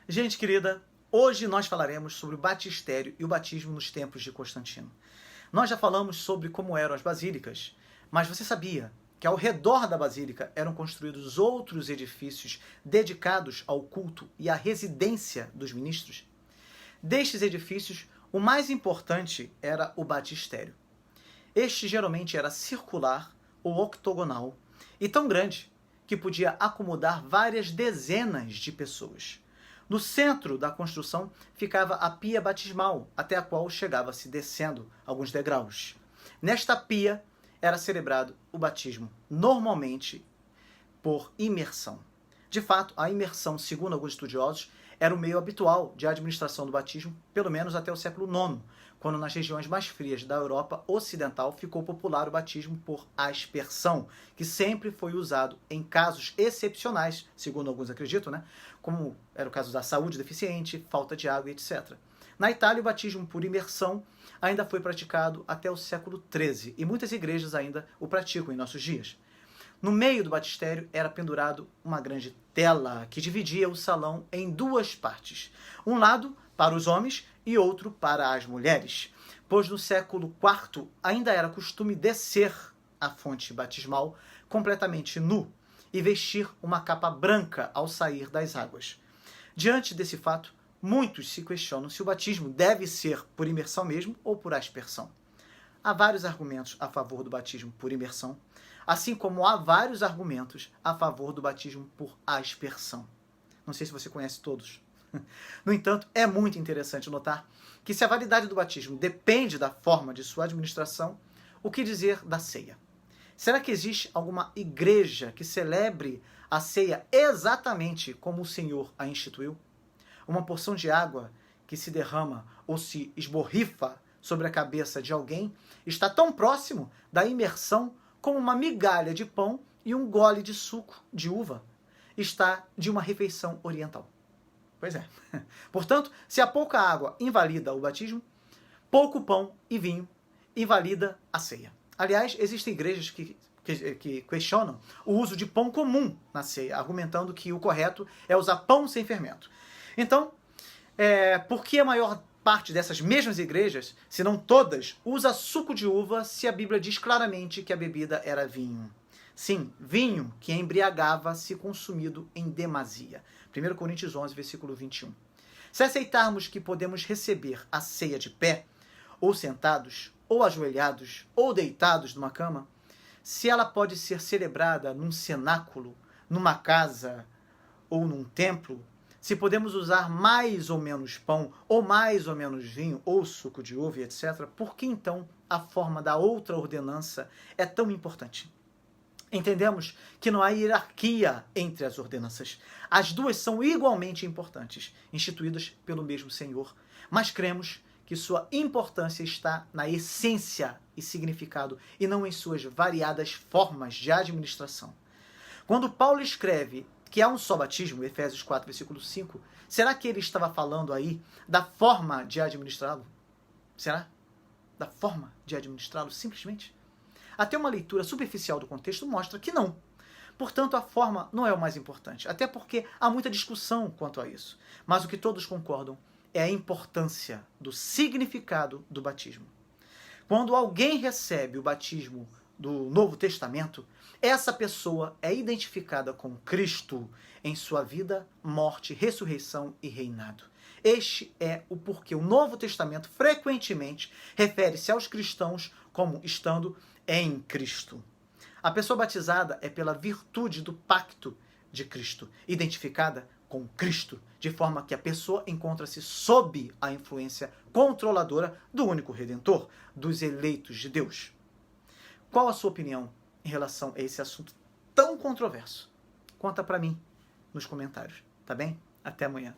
Gente querida, hoje nós falaremos sobre o batistério e o batismo nos tempos de Constantino. Nós já falamos sobre como eram as basílicas, mas você sabia que ao redor da basílica eram construídos outros edifícios dedicados ao culto e à residência dos ministros? Destes edifícios, o mais importante era o batistério. Este geralmente era circular ou octogonal e tão grande que podia acomodar várias dezenas de pessoas. No centro da construção ficava a pia batismal, até a qual chegava-se descendo alguns degraus. Nesta pia era celebrado o batismo, normalmente por imersão. De fato, a imersão, segundo alguns estudiosos, era o meio habitual de administração do batismo, pelo menos até o século IX, quando nas regiões mais frias da Europa Ocidental ficou popular o batismo por aspersão, que sempre foi usado em casos excepcionais, segundo alguns acreditam, como era o caso da saúde deficiente, falta de água, etc. Na Itália, o batismo por imersão ainda foi praticado até o século XIII, e muitas igrejas ainda o praticam em nossos dias. No meio do batistério era pendurado uma grande tela que dividia o salão em duas partes. Um lado para os homens e outro para as mulheres, pois no século IV ainda era costume descer a fonte batismal completamente nu e vestir uma capa branca ao sair das águas. Diante desse fato, muitos se questionam se o batismo deve ser por imersão mesmo ou por aspersão. Há vários argumentos a favor do batismo por imersão, assim como há vários argumentos a favor do batismo por aspersão. Não sei se você conhece todos. No entanto, é muito interessante notar que se a validade do batismo depende da forma de sua administração, o que dizer da ceia? Será que existe alguma igreja que celebre a ceia exatamente como o Senhor a instituiu? Uma porção de água que se derrama ou se esborrifa sobre a cabeça de alguém está tão próximo da imersão como uma migalha de pão e um gole de suco de uva está de uma refeição oriental. Pois é. Portanto, se a pouca água invalida o batismo, pouco pão e vinho invalida a ceia. Aliás, existem igrejas que questionam o uso de pão comum na ceia, argumentando que o correto é usar pão sem fermento. Então, por que a maior parte dessas mesmas igrejas, se não todas, usa suco de uva se a Bíblia diz claramente que a bebida era vinho? Sim, vinho que embriagava se consumido em demasia. 1 Coríntios 11, versículo 21. Se aceitarmos que podemos receber a ceia de pé, ou sentados, ou ajoelhados, ou deitados numa cama, se ela pode ser celebrada num cenáculo, numa casa ou num templo, se podemos usar mais ou menos pão, ou mais ou menos vinho, ou suco de uva, etc., por que então a forma da outra ordenança é tão importante? Entendemos que não há hierarquia entre as ordenanças. As duas são igualmente importantes, instituídas pelo mesmo Senhor, mas cremos que sua importância está na essência e significado e não em suas variadas formas de administração. Quando Paulo escreve que há um só batismo, Efésios 4, versículo 5, será que ele estava falando aí da forma de administrá-lo? Será? Da forma de administrá-lo simplesmente? Até uma leitura superficial do contexto mostra que não. Portanto, a forma não é o mais importante, até porque há muita discussão quanto a isso. Mas o que todos concordam é a importância do significado do batismo. Quando alguém recebe o batismo do Novo Testamento, essa pessoa é identificada com Cristo em sua vida, morte, ressurreição e reinado. Este é o porquê o Novo Testamento frequentemente refere-se aos cristãos como estando em Cristo. A pessoa batizada é pela virtude do pacto de Cristo, identificada com Cristo, de forma que a pessoa encontra-se sob a influência controladora do único Redentor, dos eleitos de Deus. Qual a sua opinião em relação a esse assunto tão controverso? Conta para mim nos comentários, tá bem? Até amanhã.